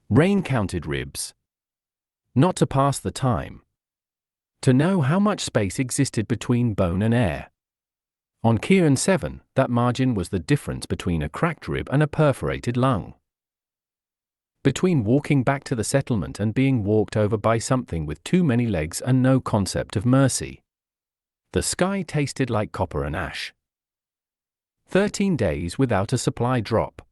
Rain counted ribs. Not to pass the time. To know how much space existed between bone and air. On Kieran 7, that margin was the difference between a cracked rib and a perforated lung. Between walking back to the settlement and being walked over by something with too many legs and no concept of mercy. The sky tasted like copper and ash. 13 days without a supply drop.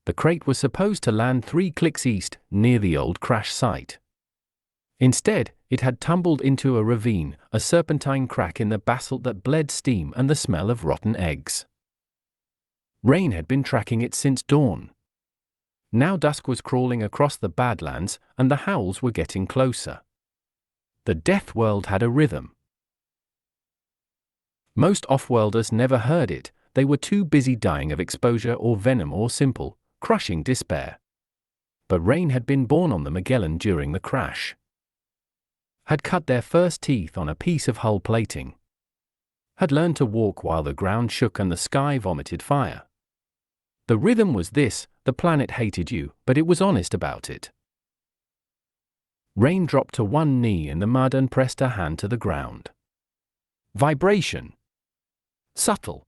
The crate was supposed to land 3 clicks east, near the old crash site. Instead, it had tumbled into a ravine, a serpentine crack in the basalt that bled steam and the smell of rotten eggs. Rain had been tracking it since dawn. Now dusk was crawling across the Badlands, and the howls were getting closer. The Deathworld had a rhythm. Most off-worlders never heard it, they were too busy dying of exposure or venom or simple, crushing despair. But Rain had been born on the Magellan during the crash. Had cut their first teeth on a piece of hull plating. Had learned to walk while the ground shook and the sky vomited fire. The rhythm was this: the planet hated you, but it was honest about it. Rain dropped to one knee in the mud and pressed her hand to the ground. Vibration. Subtle.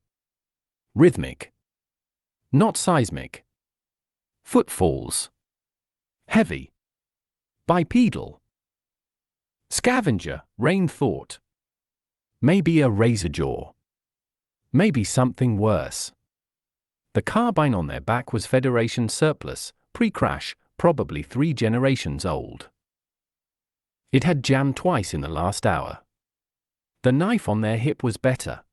Rhythmic. Not seismic. Footfalls. Heavy. Bipedal. Scavenger, Rain thought. Maybe a razor jaw. Maybe something worse. The carbine on their back was Federation surplus, pre-crash, probably 3 generations old. It had jammed twice in the last hour. The knife on their hip was better.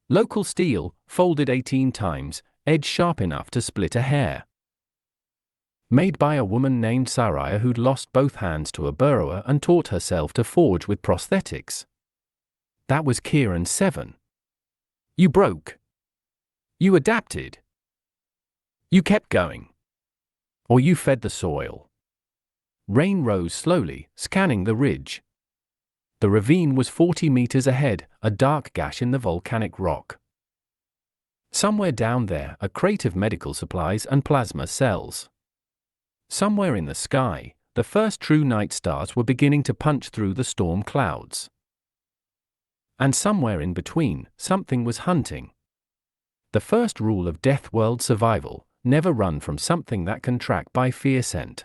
Local steel, folded 18 times, edge sharp enough to split a hair. Made by a woman named Saria who'd lost both hands to a burrower and taught herself to forge with prosthetics. That was Kieran 7. You broke. You adapted. You kept going. Or you fed the soil. Rain rose slowly, scanning the ridge. The ravine was 40 meters ahead, a dark gash in the volcanic rock. Somewhere down there, a crate of medical supplies and plasma cells. Somewhere in the sky, the first true night stars were beginning to punch through the storm clouds. And somewhere in between, something was hunting. The first rule of Deathworld survival: never run from something that can track by fear scent.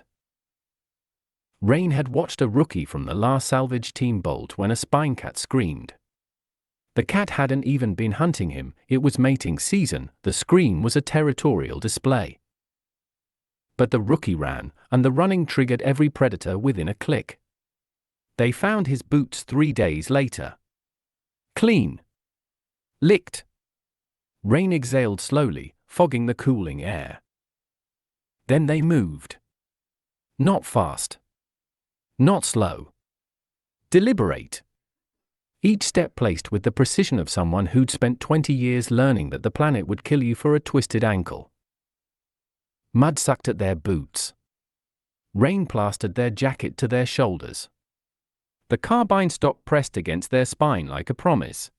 Rain had watched a rookie from the last salvage team bolt when a spine cat screamed. The cat hadn't even been hunting him, it was mating season, the scream was a territorial display. But the rookie ran, and the running triggered every predator within a click. They found his boots 3 days later. Clean. Licked. Rain exhaled slowly, fogging the cooling air. Then they moved. Not fast. Not slow. Deliberate. Each step placed with the precision of someone who'd spent 20 years learning that the planet would kill you for a twisted ankle. Mud sucked at their boots. Rain plastered their jacket to their shoulders. The carbine stock pressed against their spine like a promise.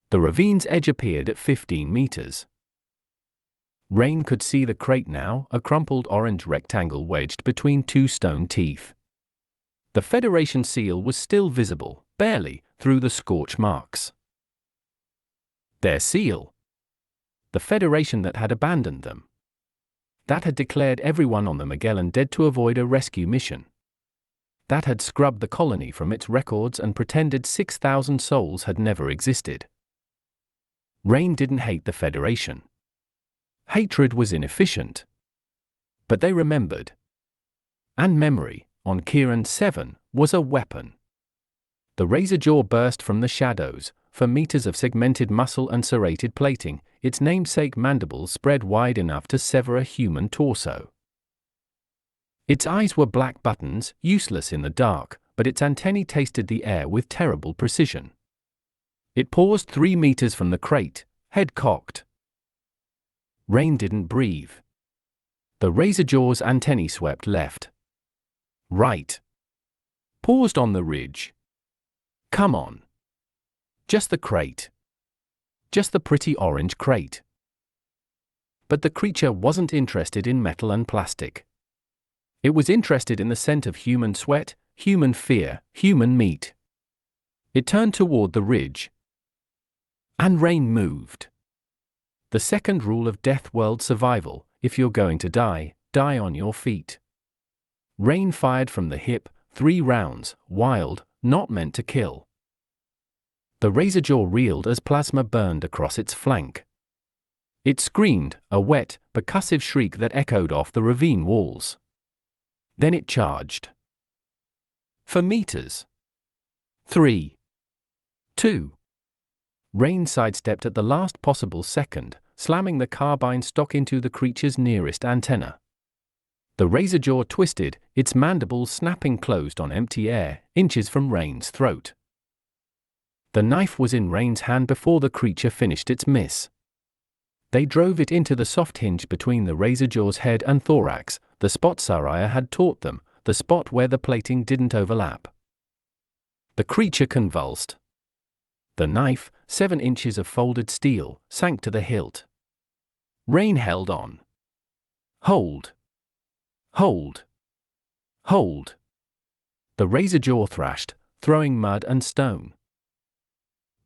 The ravine's edge appeared at 15 meters. Rain could see the crate now, a crumpled orange rectangle wedged between 2 stone teeth. The Federation seal was still visible, barely, through the scorch marks. Their seal. The Federation that had abandoned them. That had declared everyone on the Magellan dead to avoid a rescue mission. That had scrubbed the colony from its records and pretended 6,000 souls had never existed. Rain didn't hate the Federation. Hatred was inefficient. But they remembered. And memory, on Kieran 7, was a weapon. The razor jaw burst from the shadows, for meters of segmented muscle and serrated plating, its namesake mandibles spread wide enough to sever a human torso. Its eyes were black buttons, useless in the dark, but its antennae tasted the air with terrible precision. It paused 3 meters from the crate, head cocked. Rain didn't breathe. The razor jaw's antennae swept left. Right. Paused on the ridge. Come on. Just the crate. Just the pretty orange crate. But the creature wasn't interested in metal and plastic. It was interested in the scent of human sweat, human fear, human meat. It turned toward the ridge. And Rain moved. The second rule of Deathworld survival: if you're going to die, die on your feet. Rain fired from the hip, 3 rounds, wild, not meant to kill. The razorjaw reeled as plasma burned across its flank. It screamed, a wet, percussive shriek that echoed off the ravine walls. Then it charged. For meters. 3. 2. Rain sidestepped at the last possible second, slamming the carbine stock into the creature's nearest antenna. The razorjaw twisted, its mandibles snapping closed on empty air, inches from Rain's throat. The knife was in Rain's hand before the creature finished its miss. They drove it into the soft hinge between the razorjaw's head and thorax, the spot Saria had taught them, the spot where the plating didn't overlap. The creature convulsed. The knife, 7 inches of folded steel, sank to the hilt. Rain held on. Hold. Hold. Hold. The razorjaw thrashed, throwing mud and stone.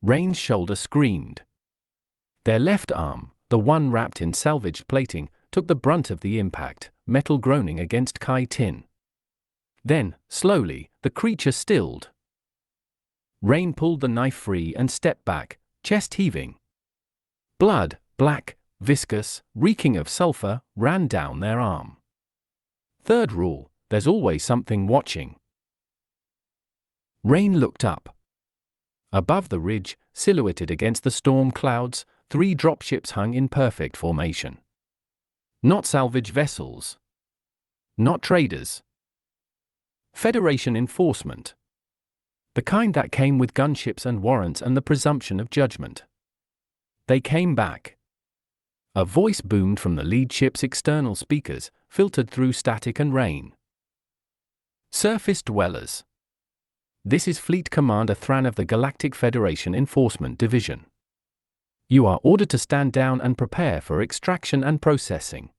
Rain's shoulder screamed. Their left arm, the one wrapped in salvaged plating, took the brunt of the impact, metal groaning against chitin. Then, slowly, the creature stilled. Rain pulled the knife free and stepped back, chest heaving. Blood, black, viscous, reeking of sulfur, ran down their arm. Third rule: there's always something watching. Rain looked up. Above the ridge, silhouetted against the storm clouds, 3 dropships hung in perfect formation. Not salvage vessels. Not traders. Federation enforcement. The kind that came with gunships and warrants and the presumption of judgment. They came back. A voice boomed from the lead ship's external speakers, filtered through static and rain. Surface dwellers. This is Fleet Commander Thran of the Galactic Federation Enforcement Division. You are ordered to stand down and prepare for extraction and processing.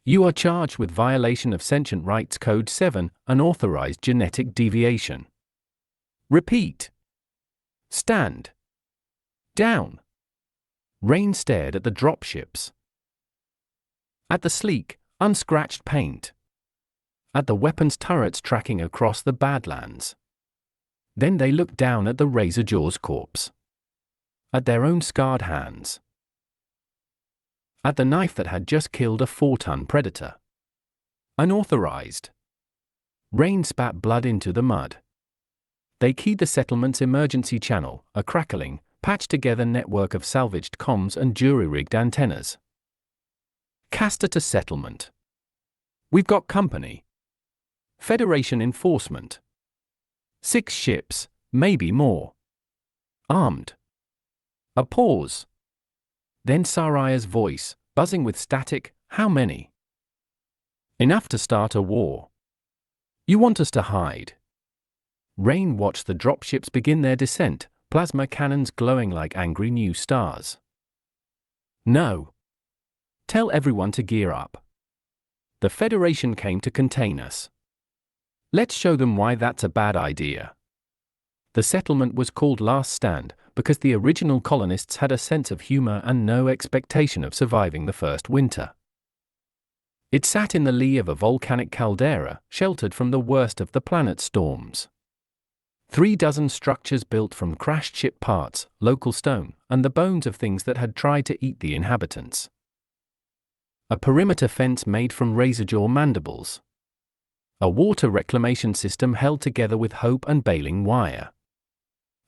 You are charged with violation of Sentient Rights Code 7, unauthorized genetic deviation. Repeat. Stand. Down. Rain stared at the dropships. At the sleek, unscratched paint. At the weapons turrets tracking across the Badlands. Then they looked down at the razorjaw's corpse. At their own scarred hands. At the knife that had just killed a 4-ton predator. Unauthorized. Rain spat blood into the mud. They keyed the settlement's emergency channel, a crackling, patched-together network of salvaged comms and jury-rigged antennas. Caster to settlement. We've got company. Federation enforcement. 6 ships, maybe more. Armed. A pause. Then Saria's voice, buzzing with static, how many? Enough to start a war. You want us to hide? Rain watched the dropships begin their descent, plasma cannons glowing like angry new stars. No. Tell everyone to gear up. The Federation came to contain us. Let's show them why that's a bad idea. The settlement was called Last Stand because the original colonists had a sense of humor and no expectation of surviving the first winter. It sat in the lee of a volcanic caldera, sheltered from the worst of the planet's storms. 36 structures built from crashed ship parts, local stone, and the bones of things that had tried to eat the inhabitants. A perimeter fence made from razorjaw mandibles. A water reclamation system held together with hope and baling wire.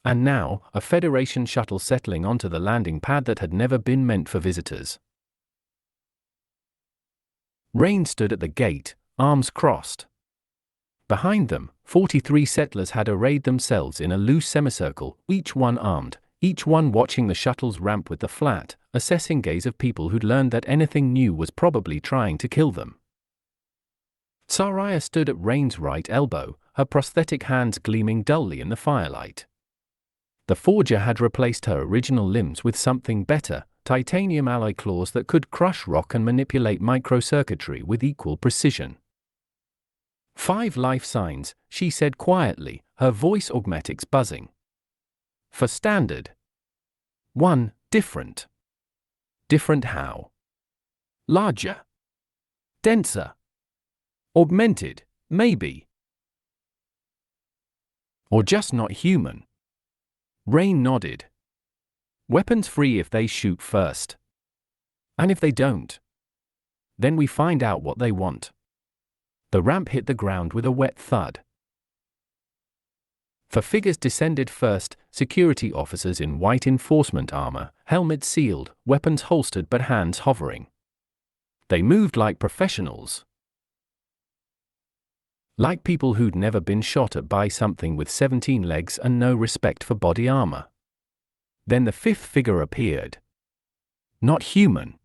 And now, a Federation shuttle settling onto the landing pad that had never been meant for visitors. Rain stood at the gate, arms crossed. Behind them, 43 settlers had arrayed themselves in a loose semicircle, each one armed, each one watching the shuttle's ramp with the flat, assessing gaze of people who'd learned that anything new was probably trying to kill them. Saria stood at Rain's right elbow, her prosthetic hands gleaming dully in the firelight. The forger had replaced her original limbs with something better, titanium alloy claws that could crush rock and manipulate microcircuitry with equal precision. 5 life signs, she said quietly, her voice augmatics buzzing. For standard. 1. Different. Different how? Larger. Denser. Augmented, maybe. Or just not human. Rain nodded. Weapons free if they shoot first. And if they don't? Then we find out what they want. The ramp hit the ground with a wet thud. For figures descended first, security officers in white enforcement armor, helmets sealed, weapons holstered but hands hovering. They moved like professionals. Like people who'd never been shot at by something with 17 legs and no respect for body armor. Then the 5th figure appeared. Not human.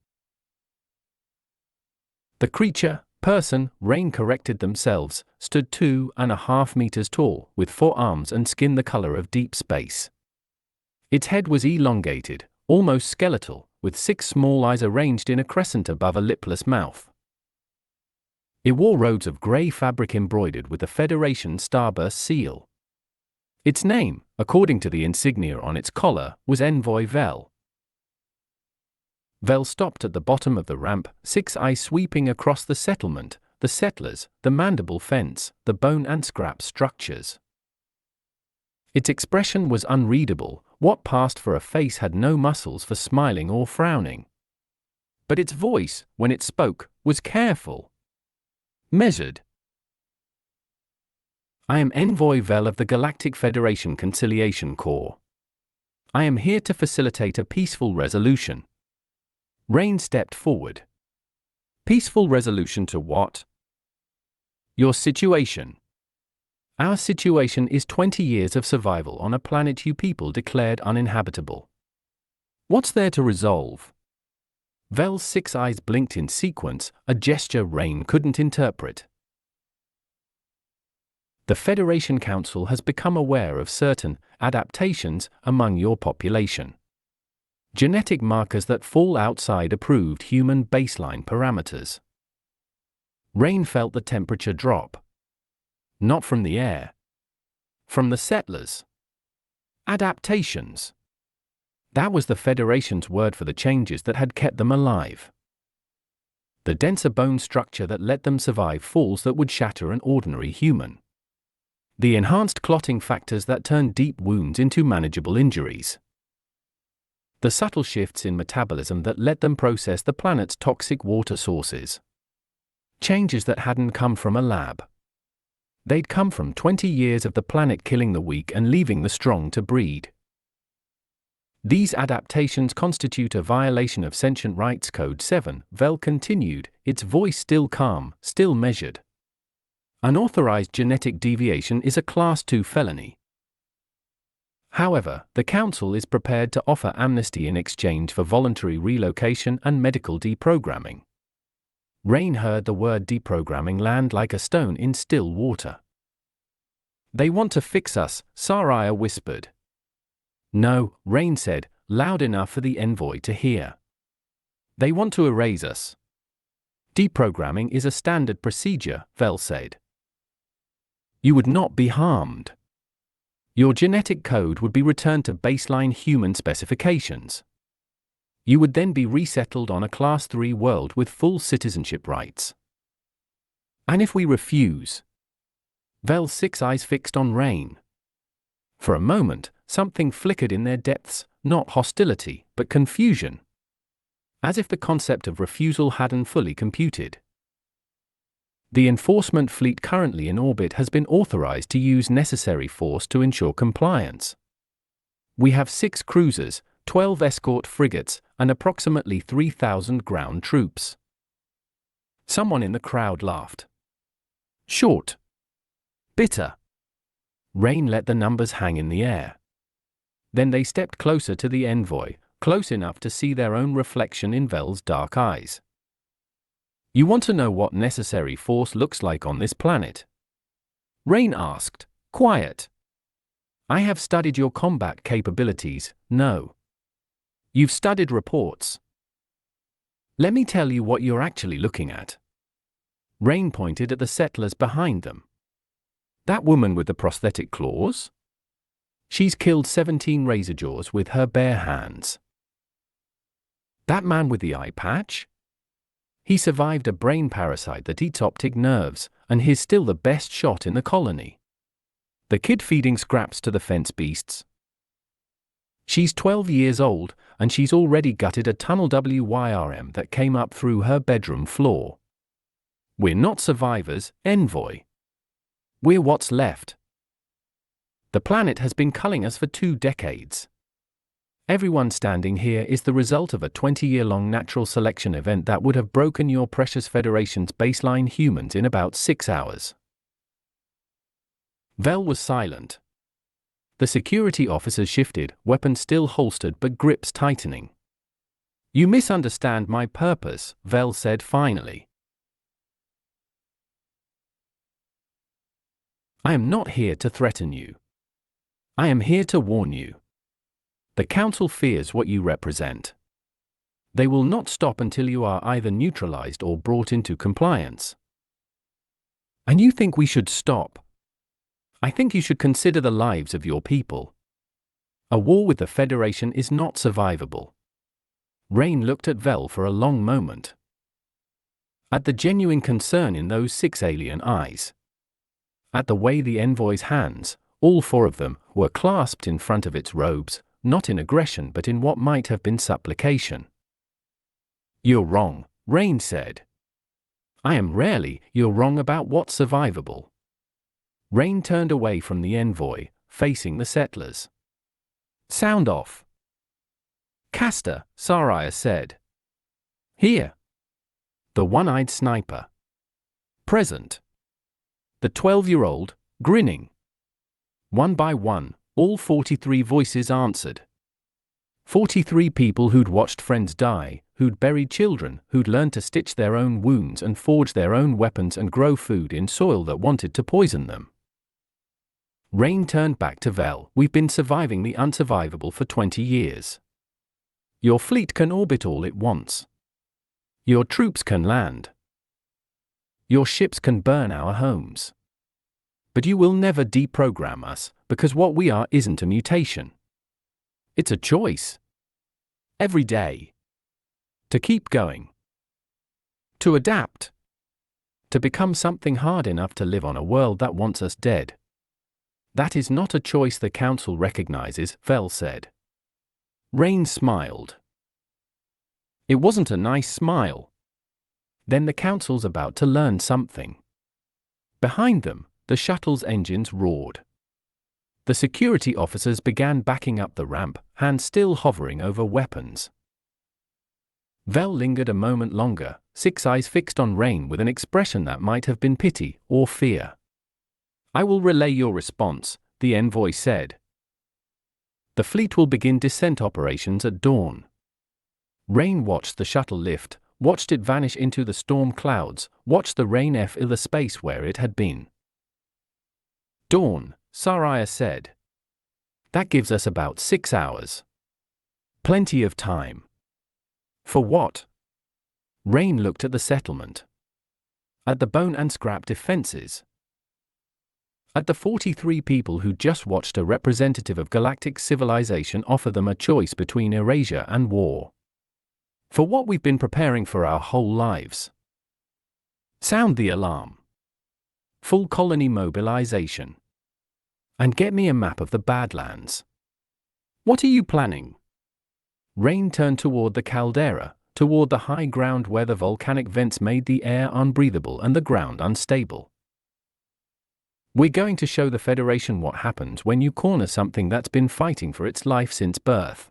The creature, person, Rain corrected themselves, stood 2.5 meters tall, with 4 arms and skin the color of deep space. Its head was elongated, almost skeletal, with 6 small eyes arranged in a crescent above a lipless mouth. It wore robes of gray fabric embroidered with the Federation starburst seal. Its name, according to the insignia on its collar, was Envoy Vel. Vel stopped at the bottom of the ramp, 6 eyes sweeping across the settlement, the settlers, the mandible fence, the bone and scrap structures. Its expression was unreadable. What passed for a face had no muscles for smiling or frowning. But its voice, when it spoke, was careful. Measured. I am Envoy Vel of the Galactic Federation Conciliation Corps. I am here to facilitate a peaceful resolution. Rain stepped forward. Peaceful resolution to what? Your situation. Our situation is 20 years of survival on a planet you people declared uninhabitable. What's there to resolve? Vel's 6 eyes blinked in sequence, a gesture Rain couldn't interpret. The Federation Council has become aware of certain adaptations among your population. Genetic markers that fall outside approved human baseline parameters. Rain felt the temperature drop. Not from the air. From the settlers. Adaptations. That was the Federation's word for the changes that had kept them alive. The denser bone structure that let them survive falls that would shatter an ordinary human. The enhanced clotting factors that turned deep wounds into manageable injuries. The subtle shifts in metabolism that let them process the planet's toxic water sources. Changes that hadn't come from a lab. They'd come from 20 years of the planet killing the weak and leaving the strong to breed. These adaptations constitute a violation of Sentient Rights Code 7, Vel continued, its voice still calm, still measured. Unauthorized genetic deviation is a Class 2 felony. However, the Council is prepared to offer amnesty in exchange for voluntary relocation and medical deprogramming. Rain heard the word deprogramming land like a stone in still water. They want to fix us, Saria whispered. No, Rain said, loud enough for the envoy to hear. They want to erase us. Deprogramming is a standard procedure, Vel said. You would not be harmed. Your genetic code would be returned to baseline human specifications. You would then be resettled on a Class 3 world with full citizenship rights. And if we refuse? Vel's 6 eyes fixed on Rain. For a moment, something flickered in their depths, not hostility, but confusion. As if the concept of refusal hadn't fully computed. The enforcement fleet currently in orbit has been authorized to use necessary force to ensure compliance. We have 6 cruisers, 12 escort frigates, and approximately 3,000 ground troops. Someone in the crowd laughed. Short. Bitter. Rain let the numbers hang in the air. Then they stepped closer to the envoy, close enough to see their own reflection in Vel's dark eyes. You want to know what necessary force looks like on this planet? Rain asked, quiet. I have studied your combat capabilities, no. You've studied reports. Let me tell you what you're actually looking at. Rain pointed at the settlers behind them. That woman with the prosthetic claws? She's killed 17 razorjaws with her bare hands. That man with the eye patch? He survived a brain parasite that eats optic nerves, and he's still the best shot in the colony. The kid feeding scraps to the fence beasts. She's 12 years old, and she's already gutted a tunnel WYRM that came up through her bedroom floor. We're not survivors, envoy. We're what's left. The planet has been culling us for 2 decades. Everyone standing here is the result of a 20-year-long natural selection event that would have broken your precious Federation's baseline humans in about 6 hours. Vel was silent. The security officers shifted, weapons still holstered but grips tightening. You misunderstand my purpose, Vel said finally. I am not here to threaten you. I am here to warn you. The Council fears what you represent. They will not stop until you are either neutralized or brought into compliance. And you think we should stop? I think you should consider the lives of your people. A war with the Federation is not survivable. Rain looked at Vel for a long moment. At the genuine concern in those 6 alien eyes. At the way the envoy's hands, all 4 of them, were clasped in front of its robes, not in aggression but in what might have been supplication. You're wrong, Rain said. I am rarely, you're wrong about what's survivable. Rain turned away from the envoy, facing the settlers. Sound off. Castor, Saria said. Here. The one-eyed sniper. Present. The 12-year-old, grinning. One by one, all 43 voices answered. 43 people who'd watched friends die, who'd buried children, who'd learned to stitch their own wounds and forge their own weapons and grow food in soil that wanted to poison them. Rain turned back to Vel. We've been surviving the unsurvivable for 20 years. Your fleet can orbit all it wants. Your troops can land. Your ships can burn our homes. But you will never deprogram us, because what we are isn't a mutation. It's a choice. Every day. To keep going. To adapt. To become something hard enough to live on a world that wants us dead. That is not a choice the Council recognizes, Vel said. Rain smiled. It wasn't a nice smile. Then the Council's about to learn something. Behind them, the shuttle's engines roared. The security officers began backing up the ramp, hands still hovering over weapons. Vel lingered a moment longer, 6 eyes fixed on Rain with an expression that might have been pity or fear. I will relay your response, the envoy said. The fleet will begin descent operations at dawn. Rain watched the shuttle lift, watched it vanish into the storm clouds, watched the Rain fill the space where it had been. Dawn, Saria said. That gives us about 6 hours. Plenty of time. For what? Rain looked at the settlement. At the bone and scrap defenses. At the 43 people who just watched a representative of galactic civilization offer them a choice between erasure and war. For what we've been preparing for our whole lives. Sound the alarm. Full colony mobilization. And get me a map of the Badlands. What are you planning? Rain turned toward the caldera, toward the high ground where the volcanic vents made the air unbreathable and the ground unstable. We're going to show the Federation what happens when you corner something that's been fighting for its life since birth.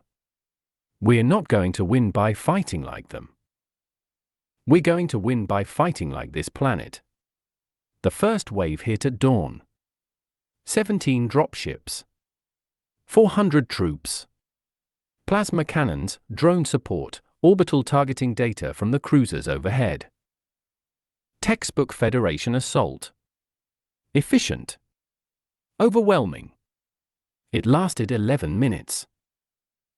We're not going to win by fighting like them. We're going to win by fighting like this planet. The first wave hit at dawn. 17 dropships. 400 troops. Plasma cannons, drone support, orbital targeting data from the cruisers overhead. Textbook Federation assault. Efficient. Overwhelming. It lasted 11 minutes.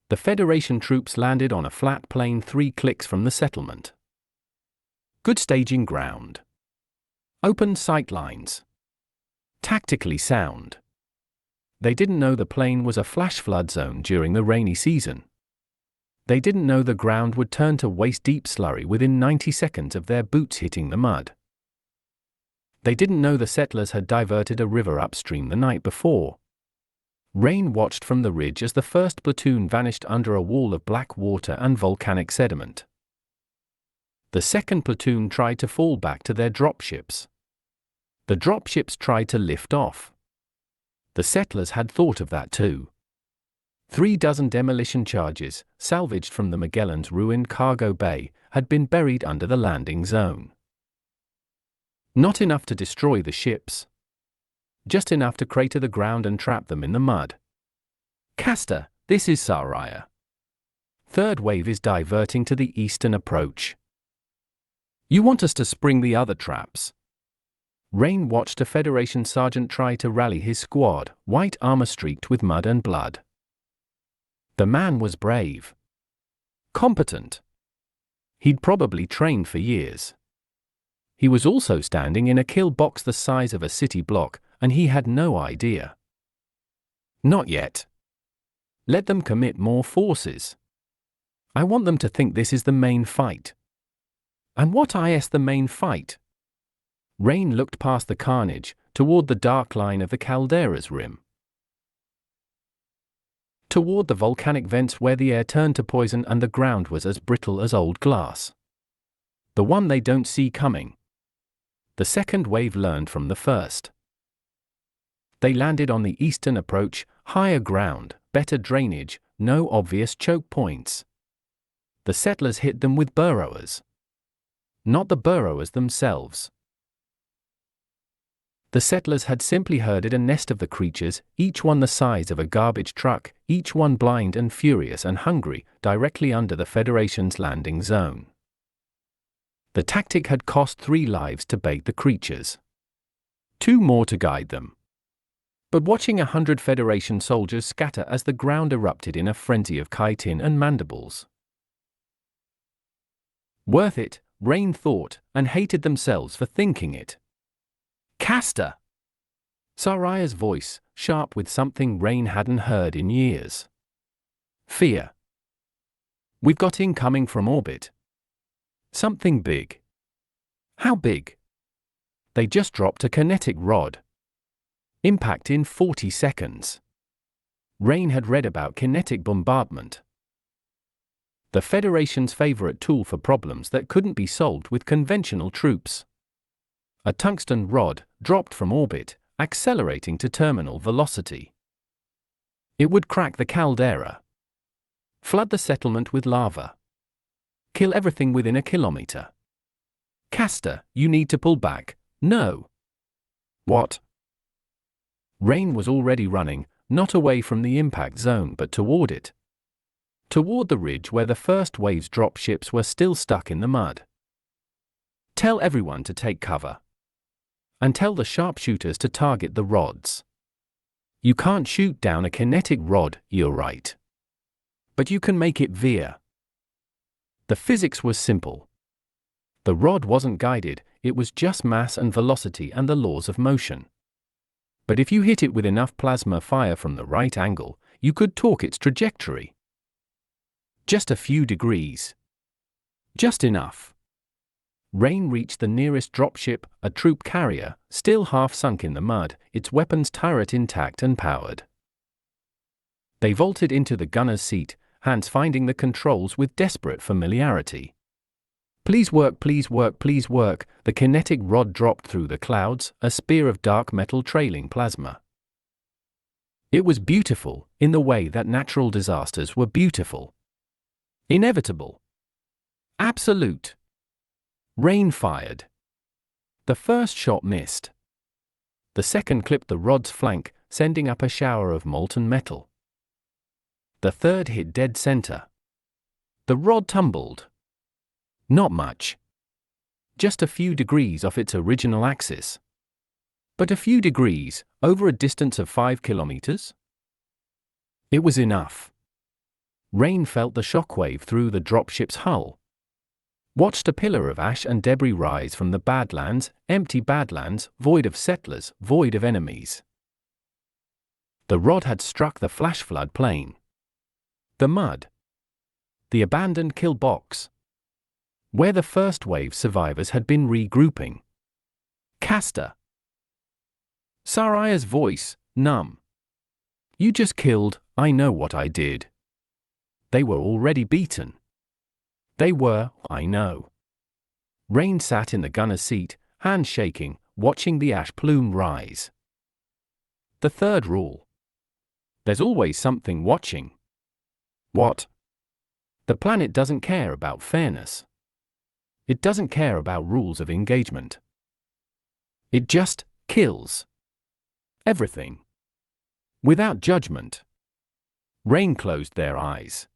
The Federation troops landed on a flat plain 3 clicks from the settlement. Good staging ground. Open sightlines. Tactically sound. They didn't know the plane was a flash flood zone during the rainy season. They didn't know the ground would turn to waist-deep slurry within 90 seconds of their boots hitting the mud. They didn't know the settlers had diverted a river upstream the night before. Rain watched from the ridge as the first platoon vanished under a wall of black water and volcanic sediment. The second platoon tried to fall back to their dropships. The dropships tried to lift off. The settlers had thought of that too. 36 demolition charges, salvaged from the Magellan's ruined cargo bay, had been buried under the landing zone. Not enough to destroy the ships. Just enough to crater the ground and trap them in the mud. Castor, this is Sci-Fi. Third wave is diverting to the eastern approach. You want us to spring the other traps? Rain watched a Federation sergeant try to rally his squad, white armor streaked with mud and blood. The man was brave. Competent. He'd probably trained for years. He was also standing in a kill box the size of a city block, and he had no idea. Not yet. Let them commit more forces. I want them to think this is the main fight. And what is the main fight? Rain looked past the carnage, toward the dark line of the caldera's rim. Toward the volcanic vents where the air turned to poison and the ground was as brittle as old glass. The one they don't see coming. The second wave learned from the first. They landed on the eastern approach, higher ground, better drainage, no obvious choke points. The settlers hit them with burrowers. Not the burrowers themselves. The settlers had simply herded a nest of the creatures, each one the size of a garbage truck, each one blind and furious and hungry, directly under the Federation's landing zone. The tactic had cost 3 lives to bait the creatures. 2 more to guide them. But watching 100 Federation soldiers scatter as the ground erupted in a frenzy of chitin and mandibles. Worth it, Rain thought, and hated themselves for thinking it. Castor! Sci-Fi's voice, sharp with something Rain hadn't heard in years. Fear. We've got incoming from orbit. Something big. How big? They just dropped a kinetic rod. Impact in 40 seconds. Rain had read about kinetic bombardment. The Federation's favorite tool for problems that couldn't be solved with conventional troops. A tungsten rod, dropped from orbit, accelerating to terminal velocity. It would crack the caldera. Flood the settlement with lava. Kill everything within a kilometer. Castor, you need to pull back. No. What? Rain was already running, not away from the impact zone but toward it. Toward the ridge where the first wave's drop ships were still stuck in the mud. Tell everyone to take cover. And tell the sharpshooters to target the rods. You can't shoot down a kinetic rod, you're right. But you can make it veer. The physics was simple. The rod wasn't guided, it was just mass and velocity and the laws of motion. But if you hit it with enough plasma fire from the right angle, you could torque its trajectory. Just a few degrees. Just enough. Rain reached the nearest dropship, a troop carrier, still half sunk in the mud, its weapons turret intact and powered. They vaulted into the gunner's seat, hands finding the controls with desperate familiarity. Please work, please work, please work. The kinetic rod dropped through the clouds, a spear of dark metal trailing plasma. It was beautiful, in the way that natural disasters were beautiful. Inevitable. Absolute. Rain fired. The first shot missed. The second clipped the rod's flank, sending up a shower of molten metal. The third hit dead center. The rod tumbled. Not much. Just a few degrees off its original axis. But a few degrees, over a distance of 5 kilometers? It was enough. Rain felt the shockwave through the dropship's hull. Watched a pillar of ash and debris rise from the Badlands, empty Badlands, void of settlers, void of enemies. The rod had struck the flash flood plain. The mud. The abandoned kill box. Where the first wave survivors had been regrouping. Castor. Saraya's voice, numb. You just killed, I know what I did. They were already beaten. They were, I know. Rain sat in the gunner's seat, hands shaking, watching the ash plume rise. The third rule. There's always something watching. What? The planet doesn't care about fairness. It doesn't care about rules of engagement. It just kills. Everything. Without judgment. Rain closed their eyes.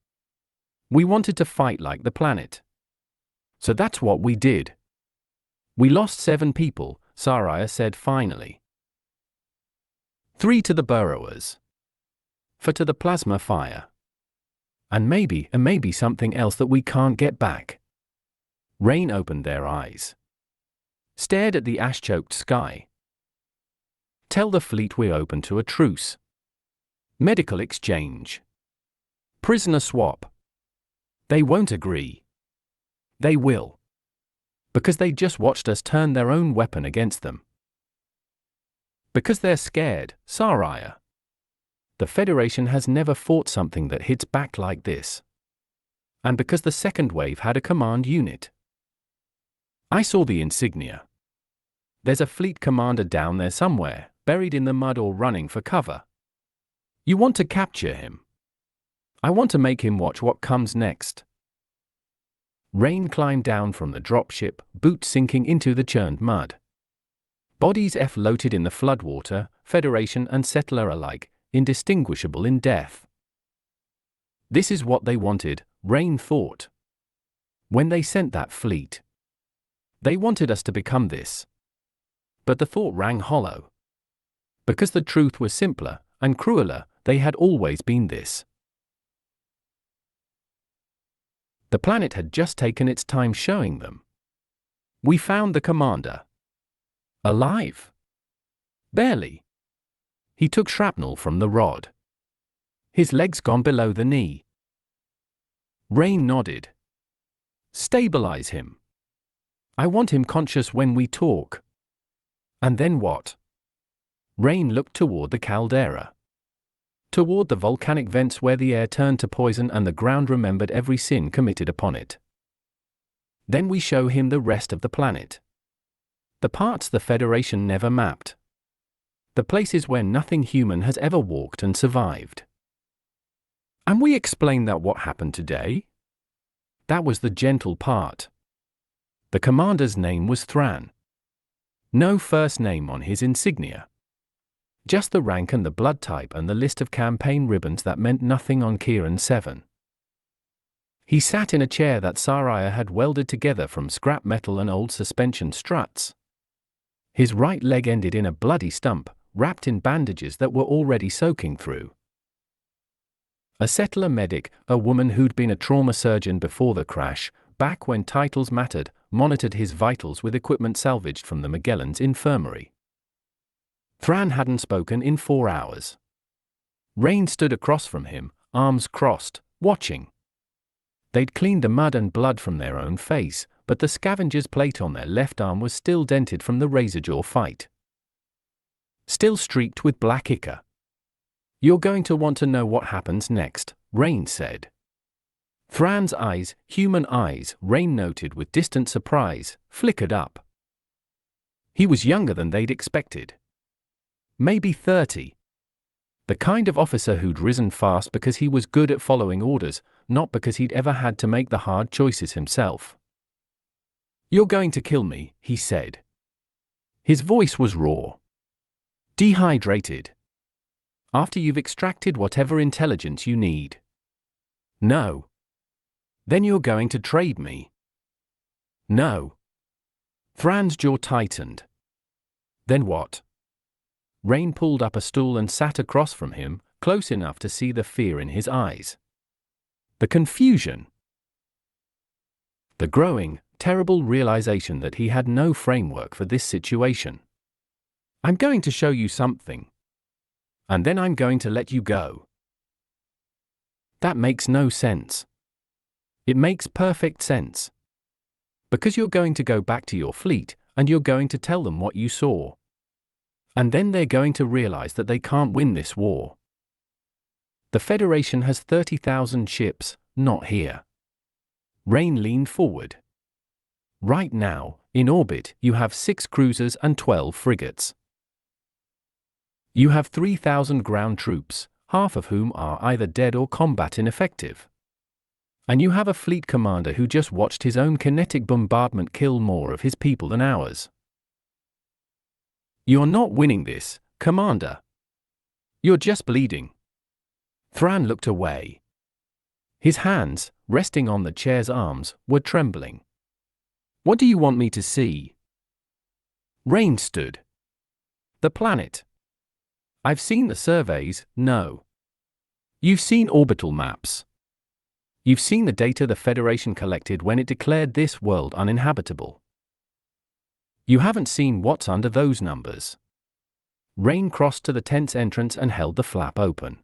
We wanted to fight like the planet. So that's what we did. We lost 7 people, Saraya said finally. 3 to the burrowers. 4 to the plasma fire. And maybe something else that we can't get back. Rain opened their eyes. Stared at the ash-choked sky. Tell the fleet we're open to a truce. Medical exchange. Prisoner swap. They won't agree. They will. Because they just watched us turn their own weapon against them. Because they're scared, Saraya. The Federation has never fought something that hits back like this. And because the second wave had a command unit. I saw the insignia. There's a fleet commander down there somewhere, buried in the mud or running for cover. You want to capture him. I want to make him watch what comes next. Rain climbed down from the dropship, boots sinking into the churned mud. Bodies floated in the floodwater, Federation and settler alike, indistinguishable in death. This is what they wanted, Rain thought. When they sent that fleet. They wanted us to become this. But the thought rang hollow. Because the truth was simpler and crueler, they had always been this. The planet had just taken its time showing them. We found the commander. Alive? Barely. He took shrapnel from the rod. His legs gone below the knee. Rain nodded. Stabilize him. I want him conscious when we talk. And then what? Rain looked toward the caldera. Toward the volcanic vents where the air turned to poison and the ground remembered every sin committed upon it. Then we show him the rest of the planet. The parts the Federation never mapped. The places where nothing human has ever walked and survived. And we explain that what happened today? That was the gentle part. The commander's name was Thran. No first name on his insignia. Just the rank and the blood type and the list of campaign ribbons that meant nothing on Kieran 7. He sat in a chair that Saraya had welded together from scrap metal and old suspension struts. His right leg ended in a bloody stump, wrapped in bandages that were already soaking through. A settler medic, a woman who'd been a trauma surgeon before the crash, back when titles mattered, monitored his vitals with equipment salvaged from the Magellan's infirmary. Thran hadn't spoken in 4 hours. Rain stood across from him, arms crossed, watching. They'd cleaned the mud and blood from their own face, but the scavenger's plate on their left arm was still dented from the razorjaw fight. Still streaked with black ichor. You're going to want to know what happens next, Rain said. Thran's eyes, human eyes, Rain noted with distant surprise, flickered up. He was younger than they'd expected. Maybe 30. The kind of officer who'd risen fast because he was good at following orders, not because he'd ever had to make the hard choices himself. You're going to kill me, he said. His voice was raw. Dehydrated. After you've extracted whatever intelligence you need. No. Then you're going to trade me. No. Thran's jaw tightened. Then what? Rain pulled up a stool and sat across from him, close enough to see the fear in his eyes. The confusion. The growing, terrible realization that he had no framework for this situation. I'm going to show you something. And then I'm going to let you go. That makes no sense. It makes perfect sense. Because you're going to go back to your fleet, and you're going to tell them what you saw. And then they're going to realize that they can't win this war. The Federation has 30,000 ships, not here. Rain leaned forward. Right now, in orbit, you have 6 cruisers and 12 frigates. You have 3,000 ground troops, half of whom are either dead or combat ineffective. And you have a fleet commander who just watched his own kinetic bombardment kill more of his people than ours. You're not winning this, Commander. You're just bleeding. Thran looked away. His hands, resting on the chair's arms, were trembling. What do you want me to see? Rain stood. The planet. I've seen the surveys, no. You've seen orbital maps. You've seen the data the Federation collected when it declared this world uninhabitable. You haven't seen what's under those numbers. Rain crossed to the tent's entrance and held the flap open.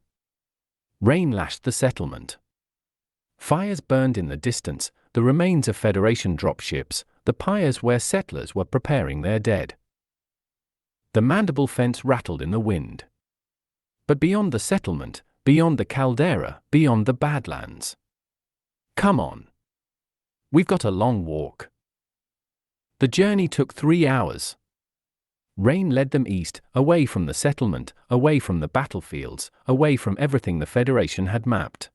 Rain lashed the settlement. Fires burned in the distance, the remains of Federation dropships, the pyres where settlers were preparing their dead. The mandible fence rattled in the wind. But beyond the settlement, beyond the caldera, beyond the Badlands. Come on. We've got a long walk. The journey took 3 hours. Rain led them east, away from the settlement, away from the battlefields, away from everything the Federation had mapped.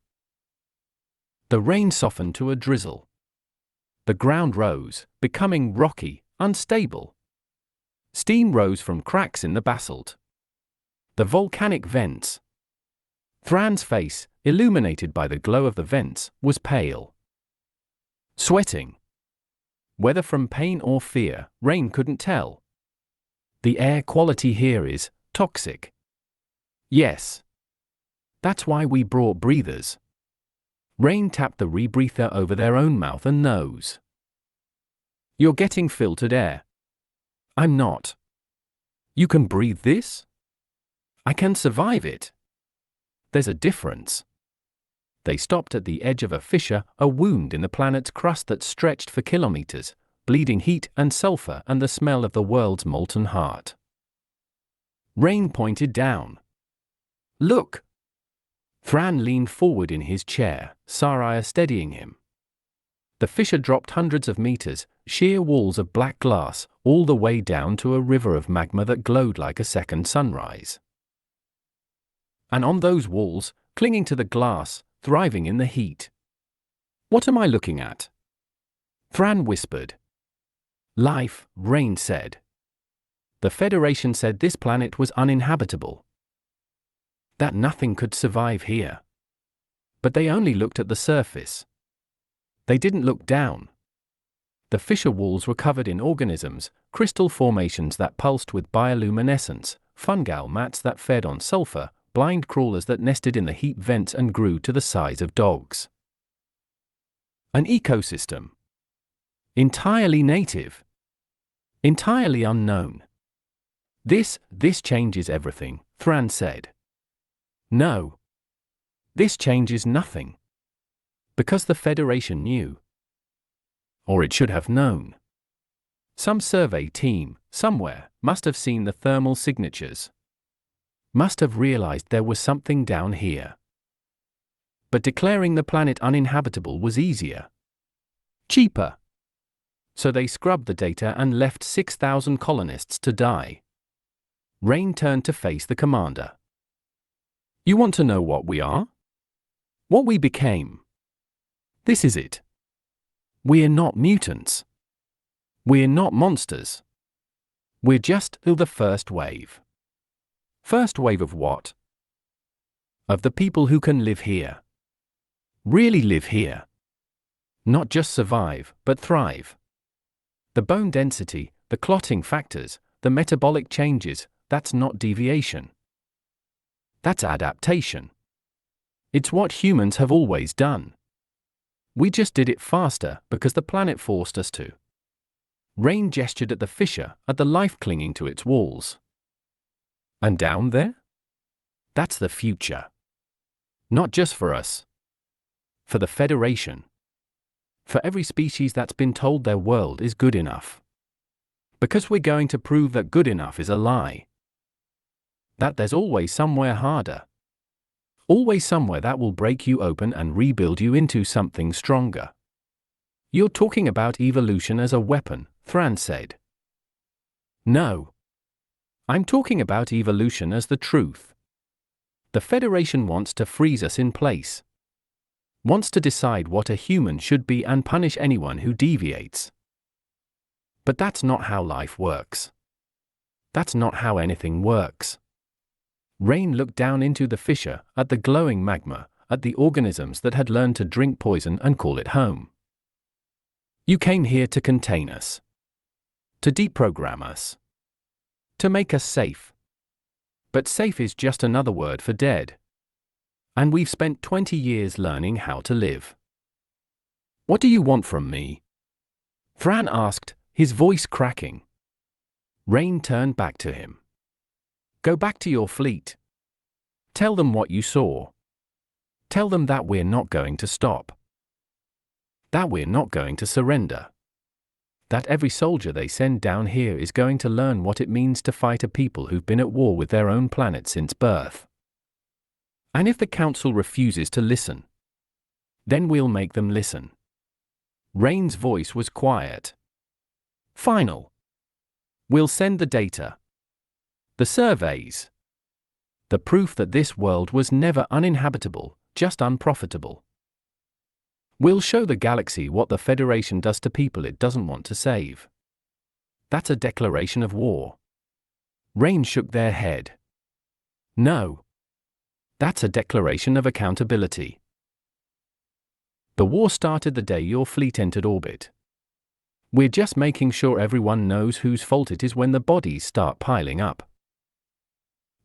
The rain softened to a drizzle. The ground rose, becoming rocky, unstable. Steam rose from cracks in the basalt. The volcanic vents. Thran's face, illuminated by the glow of the vents, was pale. Sweating. Whether from pain or fear, Rain couldn't tell. The air quality here is toxic. Yes. That's why we brought breathers. Rain tapped the rebreather over their own mouth and nose. You're getting filtered air. I'm not. You can breathe this? I can survive it. There's a difference. They stopped at the edge of a fissure, a wound in the planet's crust that stretched for kilometers, bleeding heat and sulfur and the smell of the world's molten heart. Rain pointed down. Look! Thran leaned forward in his chair, Saria steadying him. The fissure dropped hundreds of meters, sheer walls of black glass, all the way down to a river of magma that glowed like a second sunrise. And on those walls, clinging to the glass, thriving in the heat. What am I looking at? Thran whispered. Life, Rain said. The Federation said this planet was uninhabitable. That nothing could survive here. But they only looked at the surface. They didn't look down. The fissure walls were covered in organisms, crystal formations that pulsed with bioluminescence, fungal mats that fed on sulfur, blind crawlers that nested in the heat vents and grew to the size of dogs. An ecosystem. Entirely native. Entirely unknown. This changes everything, Thran said. No. This changes nothing. Because the Federation knew. Or it should have known. Some survey team, somewhere, must have seen the thermal signatures. Must have realized there was something down here. But declaring the planet uninhabitable was easier. Cheaper. So they scrubbed the data and left 6,000 colonists to die. Rain turned to face the commander. You want to know what we are? What we became? This is it. We're not mutants. We're not monsters. We're just the first wave. First wave of what? Of the people who can live here. Really live here. Not just survive, but thrive. The bone density, the clotting factors, the metabolic changes, that's not deviation. That's adaptation. It's what humans have always done. We just did it faster because the planet forced us to. Rain gestured at the fissure, at the life clinging to its walls. And down there? That's the future. Not just for us. For the Federation. For every species that's been told their world is good enough. Because we're going to prove that good enough is a lie. That there's always somewhere harder. Always somewhere that will break you open and rebuild you into something stronger. You're talking about evolution as a weapon, Thran said. No. I'm talking about evolution as the truth. The Federation wants to freeze us in place. Wants to decide what a human should be and punish anyone who deviates. But that's not how life works. That's not how anything works. Rain looked down into the fissure, at the glowing magma, at the organisms that had learned to drink poison and call it home. You came here to contain us. To deprogram us. To make us safe. But safe is just another word for dead. And we've spent 20 years learning how to live. What do you want from me? Thran asked, his voice cracking. Rain turned back to him. Go back to your fleet. Tell them what you saw. Tell them that we're not going to stop. That we're not going to surrender. That every soldier they send down here is going to learn what it means to fight a people who've been at war with their own planet since birth. And if the Council refuses to listen, then we'll make them listen. Rain's voice was quiet. Final. We'll send the data. The surveys. The proof that this world was never uninhabitable, just unprofitable. We'll show the galaxy what the Federation does to people it doesn't want to save. That's a declaration of war. Rain shook their head. No. That's a declaration of accountability. The war started the day your fleet entered orbit. We're just making sure everyone knows whose fault it is when the bodies start piling up.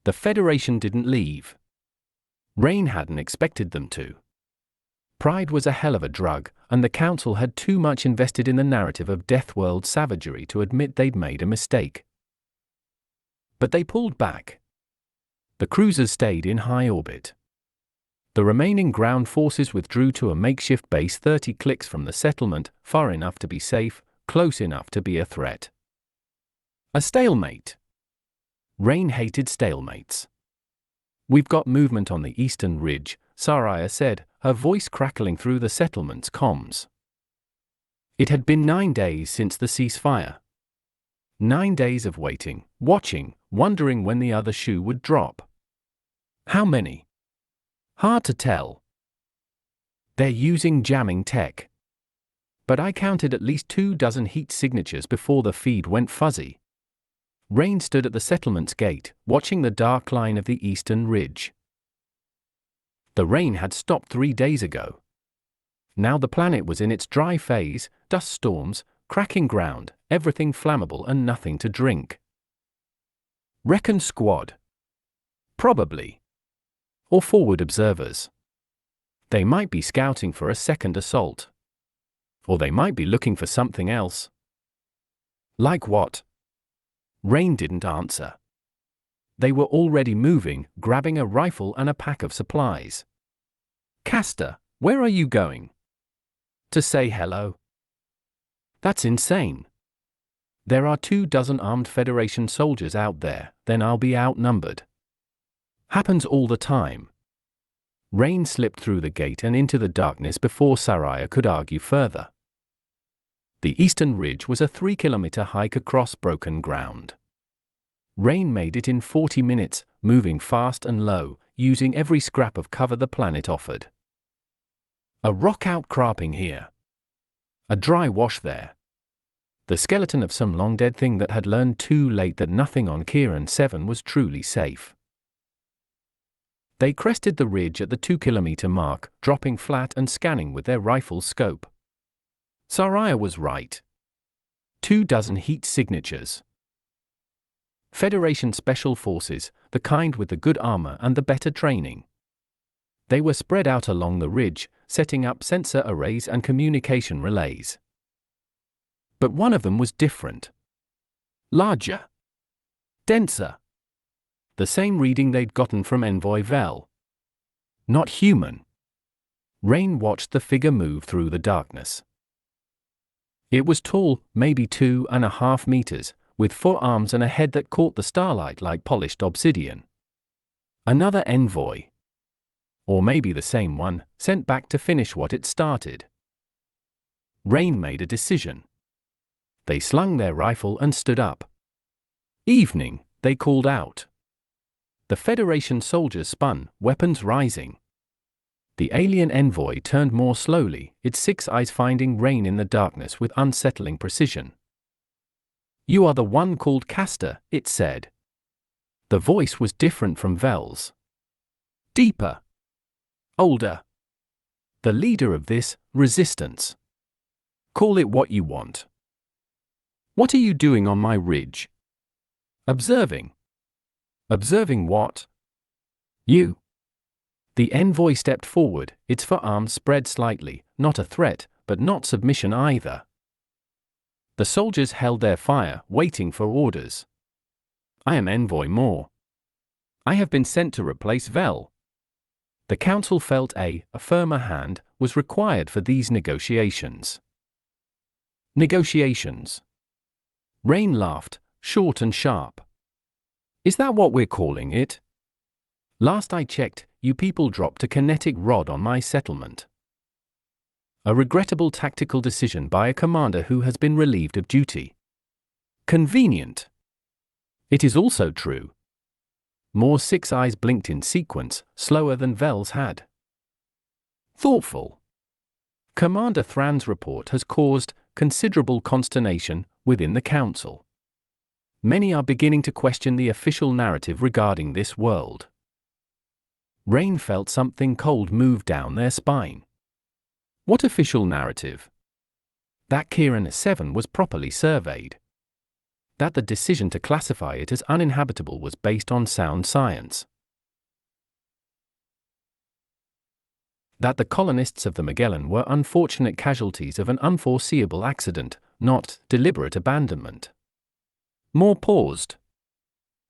The Federation didn't leave. Rain hadn't expected them to. Pride was a hell of a drug, and the Council had too much invested in the narrative of Deathworld savagery to admit they'd made a mistake. But they pulled back. The cruisers stayed in high orbit. The remaining ground forces withdrew to a makeshift base 30 clicks from the settlement, far enough to be safe, close enough to be a threat. A stalemate. Rain hated stalemates. We've got movement on the eastern ridge, Saria said, her voice crackling through the settlement's comms. It had been 9 days since the ceasefire. 9 days of waiting, watching, wondering when the other shoe would drop. How many? Hard to tell. They're using jamming tech. But I counted at least 24 heat signatures before the feed went fuzzy. Rain stood at the settlement's gate, watching the dark line of the eastern ridge. The rain had stopped 3 days ago. Now the planet was in its dry phase, dust storms, cracking ground, everything flammable and nothing to drink. Recon squad. Probably. Or forward observers. They might be scouting for a second assault. Or they might be looking for something else. Like what? Rain didn't answer. They were already moving, grabbing a rifle and a pack of supplies. Castor, where are you going? To say hello? That's insane. There are 24 armed Federation soldiers out there, then I'll be outnumbered. Happens all the time. Rain slipped through the gate and into the darkness before Saria could argue further. The eastern ridge was a 3-kilometer hike across broken ground. Rain made it in 40 minutes, moving fast and low, using every scrap of cover the planet offered. A rock outcropping here. A dry wash there. The skeleton of some long-dead thing that had learned too late that nothing on Kieran 7 was truly safe. They crested the ridge at the 2-kilometer mark, dropping flat and scanning with their rifle's scope. Saria was right. 24 heat signatures. Federation Special Forces, the kind with the good armor and the better training. They were spread out along the ridge, setting up sensor arrays and communication relays. But one of them was different. Larger. Denser. The same reading they'd gotten from Envoy Vel. Not human. Rain watched the figure move through the darkness. It was tall, maybe 2.5 meters, with 4 arms and a head that caught the starlight like polished obsidian. Another envoy. Or maybe the same one, sent back to finish what it started. Rain made a decision. They slung their rifle and stood up. Evening, they called out. The Federation soldiers spun, weapons rising. The alien envoy turned more slowly, its 6 eyes finding Rain in the darkness with unsettling precision. "You are the one called Castor," it said. The voice was different from Vel's. Deeper. Older. The leader of this resistance. Call it what you want. What are you doing on my ridge? Observing. Observing what? You. The envoy stepped forward, its forearms spread slightly, not a threat, but not submission either. The soldiers held their fire, waiting for orders. I am Envoy Moore. I have been sent to replace Vel. The council felt a firmer hand was required for these negotiations. Negotiations. Rain laughed, short and sharp. Is that what we're calling it? Last I checked, you people dropped a kinetic rod on my settlement. A regrettable tactical decision by a commander who has been relieved of duty. Convenient. It is also true. Moore's 6 eyes blinked in sequence, slower than Vel's had. Thoughtful. Commander Thran's report has caused considerable consternation within the council. Many are beginning to question the official narrative regarding this world. Rain felt something cold move down their spine. What official narrative? That Kiran 7 was properly surveyed. That the decision to classify it as uninhabitable was based on sound science. That the colonists of the Magellan were unfortunate casualties of an unforeseeable accident, not deliberate abandonment. Moore paused.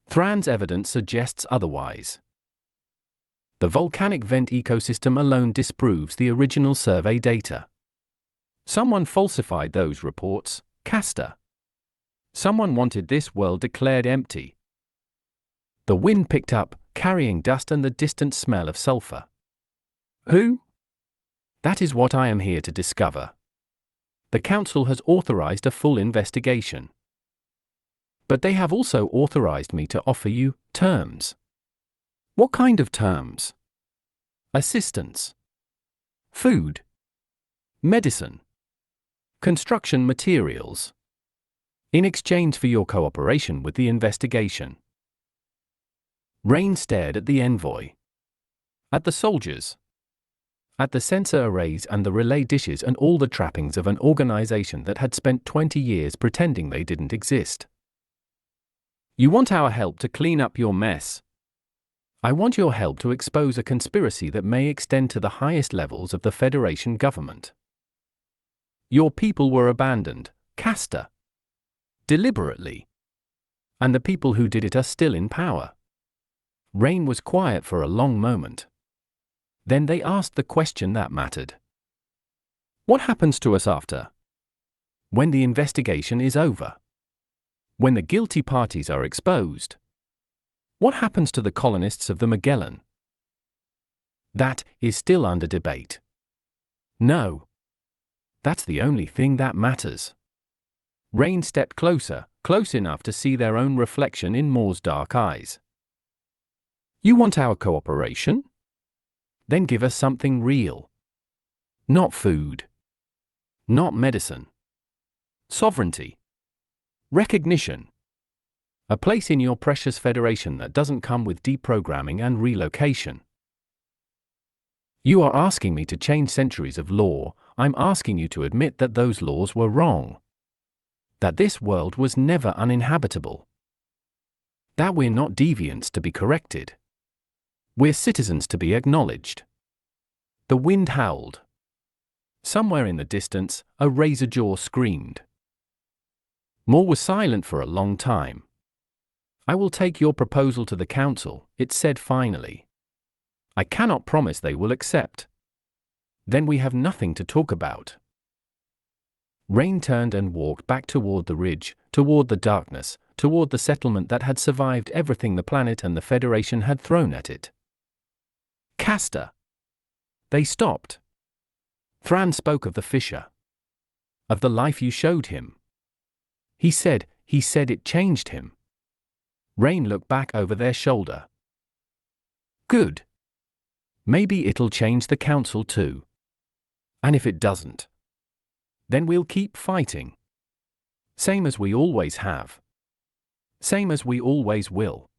Thran's evidence suggests otherwise. The volcanic vent ecosystem alone disproves the original survey data. Someone falsified those reports, Castor. Someone wanted this world declared empty. The wind picked up, carrying dust and the distant smell of sulfur. Who? That is what I am here to discover. The council has authorized a full investigation. But they have also authorized me to offer you terms. What kind of terms? Assistance. Food. Medicine. Construction materials. In exchange for your cooperation with the investigation. Rain stared at the envoy. At the soldiers. At the sensor arrays and the relay dishes and all the trappings of an organization that had spent 20 years pretending they didn't exist. You want our help to clean up your mess. I want your help to expose a conspiracy that may extend to the highest levels of the Federation government. Your people were abandoned, Castor. Deliberately. And the people who did it are still in power. Rain was quiet for a long moment. Then they asked the question that mattered. What happens to us after? When the investigation is over? When the guilty parties are exposed? What happens to the colonists of the Magellan? That is still under debate. No. That's the only thing that matters. Rain stepped closer, close enough to see their own reflection in Moore's dark eyes. You want our cooperation? Then give us something real. Not food. Not medicine. Sovereignty. Recognition. A place in your precious Federation that doesn't come with deprogramming and relocation. You are asking me to change centuries of law. I'm asking you to admit that those laws were wrong. That this world was never uninhabitable. That we're not deviants to be corrected. We're citizens to be acknowledged. The wind howled. Somewhere in the distance, a razor jaw screamed. Moore was silent for a long time. "I will take your proposal to the council," it said finally. "I cannot promise they will accept. Then we have nothing to talk about." Rain turned and walked back toward the ridge, toward the darkness, toward the settlement that had survived everything the planet and the Federation had thrown at it. "Castor." They stopped. Thran spoke of the fissure. Of the life you showed him. He said it changed him. Rain looked back over their shoulder. "Good. Maybe it'll change the council too. And if it doesn't, then we'll keep fighting. Same as we always have. Same as we always will."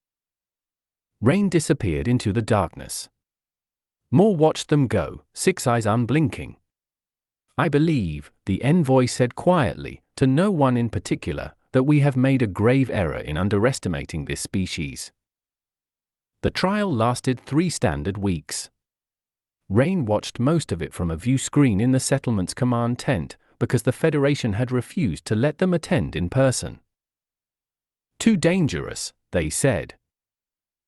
Rain disappeared into the darkness. Moore watched them go, six eyes unblinking. "I believe," the envoy said quietly, to no one in particular, "that we have made a grave error in underestimating this species." The trial lasted 3 standard weeks. Rain watched most of it from a view screen in the settlement's command tent, because the Federation had refused to let them attend in person. "Too dangerous," they said.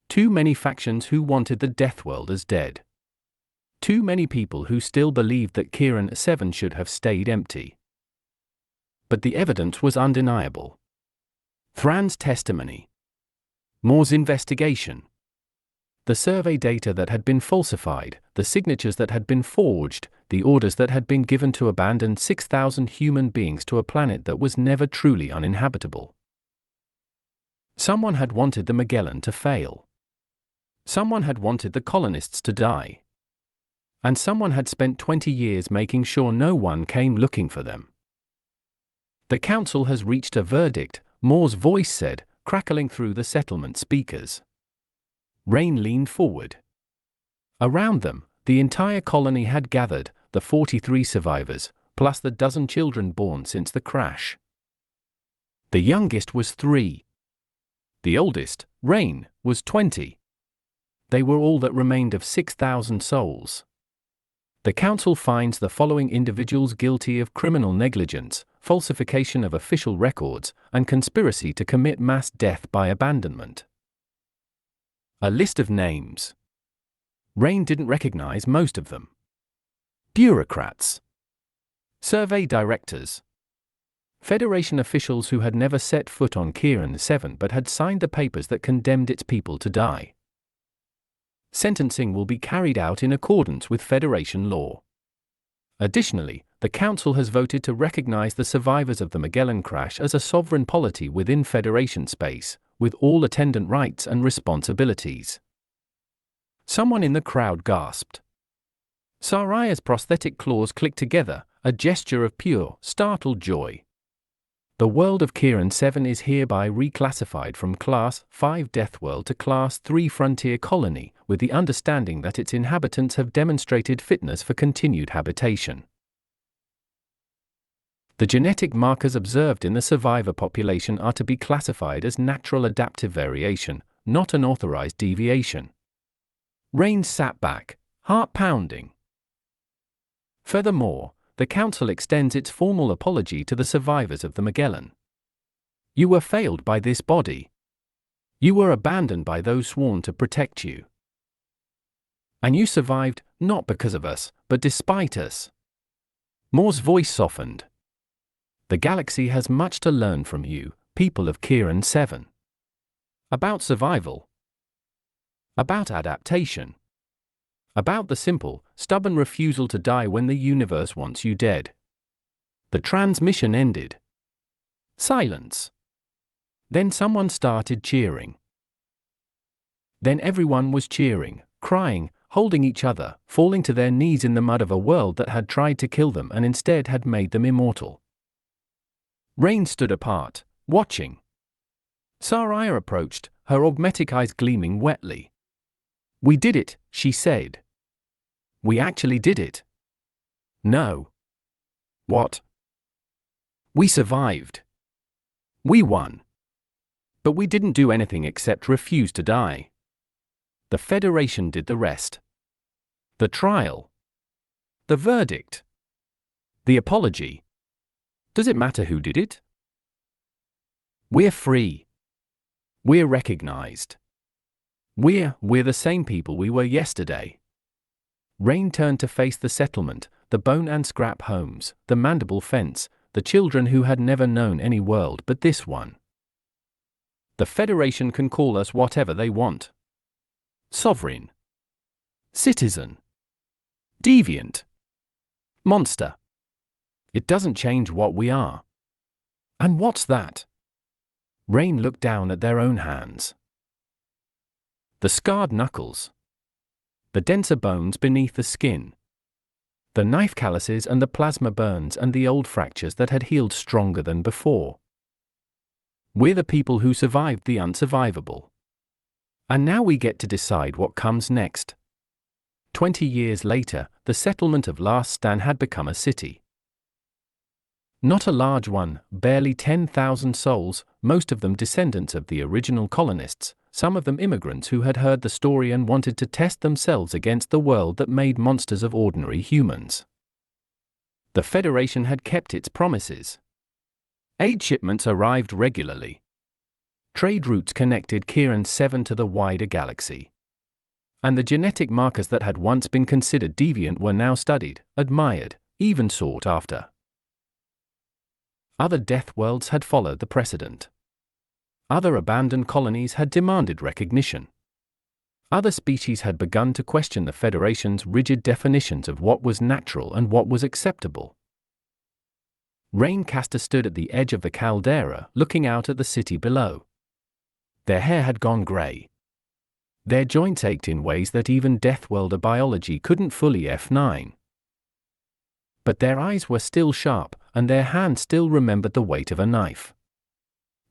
"Too many factions who wanted the Deathworld as dead. Too many people who still believed that Kiran 7 should have stayed empty." But the evidence was undeniable. Thran's testimony. Moore's investigation. The survey data that had been falsified, the signatures that had been forged, the orders that had been given to abandon 6,000 human beings to a planet that was never truly uninhabitable. Someone had wanted the Magellan to fail. Someone had wanted the colonists to die. And someone had spent 20 years making sure no one came looking for them. "The council has reached a verdict," Moore's voice said, crackling through the settlement speakers. Rain leaned forward. Around them, the entire colony had gathered, the 43 survivors, plus the dozen children born since the crash. The youngest was 3. The oldest, Rain, was 20. They were all that remained of 6,000 souls. The council finds the following individuals guilty of criminal negligence, falsification of official records, and conspiracy to commit mass death by abandonment. A list of names. Rain didn't recognize most of them. Bureaucrats. Survey directors. Federation officials who had never set foot on Kiran 7 but had signed the papers that condemned its people to die. Sentencing will be carried out in accordance with Federation law. Additionally, the Council has voted to recognize the survivors of the Magellan crash as a sovereign polity within Federation space, with all attendant rights and responsibilities. Someone in the crowd gasped. Saraya's prosthetic claws clicked together, a gesture of pure, startled joy. The world of Kiran 7 is hereby reclassified from Class 5 Deathworld to Class 3 Frontier Colony, with the understanding that its inhabitants have demonstrated fitness for continued habitation. The genetic markers observed in the survivor population are to be classified as natural adaptive variation, not unauthorized deviation. Rain sat back, heart pounding. Furthermore, the Council extends its formal apology to the survivors of the Magellan. You were failed by this body. You were abandoned by those sworn to protect you. And you survived, not because of us, but despite us. Moore's voice softened. The galaxy has much to learn from you, people of Kiran 7. About survival. About adaptation. About the simple, stubborn refusal to die when the universe wants you dead. The transmission ended. Silence. Then someone started cheering. Then everyone was cheering, crying, holding each other, falling to their knees in the mud of a world that had tried to kill them and instead had made them immortal. Rain stood apart, watching. Saraya approached, her augmetic eyes gleaming wetly. We did it, she said. We actually did it. No. What? We survived. We won. But we didn't do anything except refuse to die. The Federation did the rest. The trial. The verdict. The apology. Does it matter who did it? We're free. We're recognized. We're the same people we were yesterday. Rain turned to face the settlement, the bone and scrap homes, the mandible fence, the children who had never known any world but this one. The Federation can call us whatever they want. Sovereign. Citizen. Deviant. Monster. It doesn't change what we are. And what's that? Rain looked down at their own hands. The scarred knuckles. The denser bones beneath the skin. The knife calluses and the plasma burns and the old fractures that had healed stronger than before. We're the people who survived the unsurvivable. And now we get to decide what comes next. 20 years later, the settlement of Last Stand had become a city. Not a large one, barely 10,000 souls, most of them descendants of the original colonists, some of them immigrants who had heard the story and wanted to test themselves against the world that made monsters of ordinary humans. The Federation had kept its promises. Aid shipments arrived regularly. Trade routes connected Kieran 7 to the wider galaxy. And the genetic markers that had once been considered deviant were now studied, admired, even sought after. Other Deathworlds had followed the precedent. Other abandoned colonies had demanded recognition. Other species had begun to question the Federation's rigid definitions of what was natural and what was acceptable. Raincaster stood at the edge of the caldera, looking out at the city below. Their hair had gone grey. Their joints ached in ways that even Deathworlder biology couldn't fully F9. But their eyes were still sharp, and their hands still remembered the weight of a knife.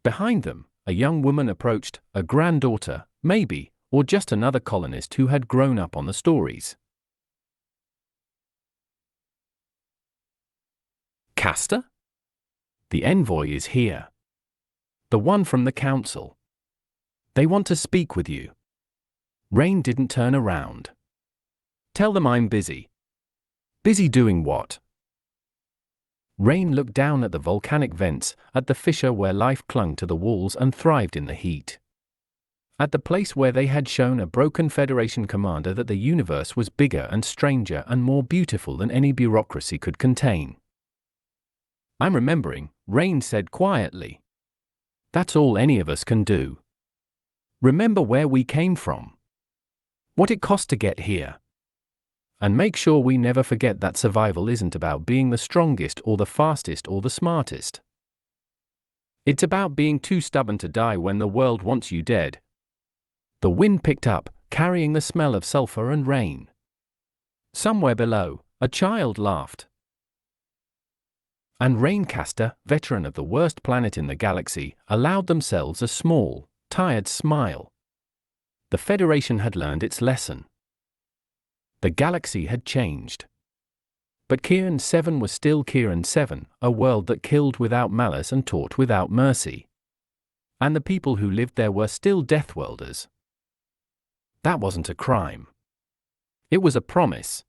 Behind them, a young woman approached, a granddaughter, maybe, or just another colonist who had grown up on the stories. Caster? The envoy is here. The one from the council. They want to speak with you. Rain didn't turn around. Tell them I'm busy. Busy doing what? Rain looked down at the volcanic vents, at the fissure where life clung to the walls and thrived in the heat. At the place where they had shown a broken Federation commander that the universe was bigger and stranger and more beautiful than any bureaucracy could contain. I'm remembering, Rain said quietly. That's all any of us can do. Remember where we came from. What it cost to get here. And make sure we never forget that survival isn't about being the strongest or the fastest or the smartest. It's about being too stubborn to die when the world wants you dead. The wind picked up, carrying the smell of sulfur and rain. Somewhere below, a child laughed. And Raincaster, veteran of the worst planet in the galaxy, allowed themselves a small, tired smile. The Federation had learned its lesson. The galaxy had changed. But Kieran 7 was still Kieran 7, a world that killed without malice and taught without mercy. And the people who lived there were still Deathworlders. That wasn't a crime. It was a promise.